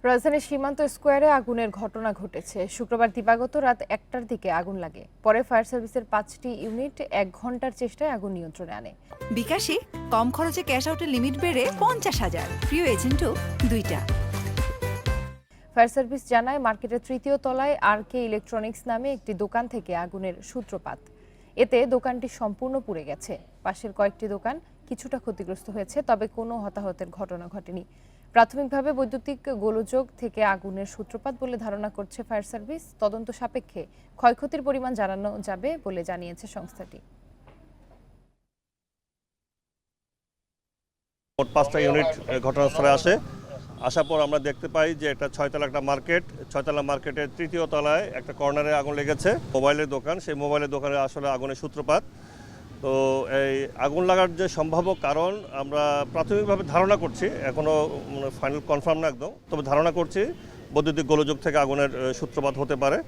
রাজধানীর সীমান্ত স্কোয়ারে আগুনের ঘটনা ঘটেছে। শুক্রবার দিবাগত রাত 1টার দিকে আগুন লাগে। পরে ফায়ার সার্ভিসের 5টি ইউনিট 1 ঘন্টার চেষ্টায় আগুন নিয়ন্ত্রণে আনে। বিকাশে কম খরচে ক্যাশ আউটের লিমিট বেড়ে 50,000, প্রিয় এজেন্টও 2টা। ফায়ার সার্ভিস জানায়, মার্কেটের 3য় তলায় RK ইলেকট্রনিক্স নামে একটি দোকান থেকে আগুনের সূত্রপাত। এতে দোকানটি সম্পূর্ণ পুড়ে গেছে। পাশের কয়েকটি দোকান কিছুটা ক্ষতিগ্রস্ত হয়েছে, তবে কোনো হতাহতের ঘটনা ঘটেনি। প্রাথমিকভাবে বৈদ্যুতিক গোলযোগ থেকে আগুনের সূত্রপাত বলে ধারণা করছে ফায়ার সার্ভিস। তদন্ত সাপেক্ষে ক্ষয়ক্ষতির পরিমাণ জানানো যাবে বলে জানিয়েছে সংস্থাটি। মোট 5টা ইউনিট ঘটনাস্থলে আসার পর আমরা দেখতে পাই যে একটা 6তলা একটা মার্কেট, 6তলা মার্কেটের 3য় তলায় একটা কর্নারে আগুন লেগেছে। মোবাইলের দোকান, সেই মোবাইলের দোকানে আসলে আগুনের সূত্রপাত। তো এই আগুন লাগার যে সম্ভাব্য কারণ আমরা প্রাথমিকভাবে ধারণা করছি, এখনও ফাইনাল কনফার্ম না একদম, তবে ধারণা করছি বৈদ্যুতিক গোলযোগ থেকে আগুনের সূত্রপাত হতে পারে।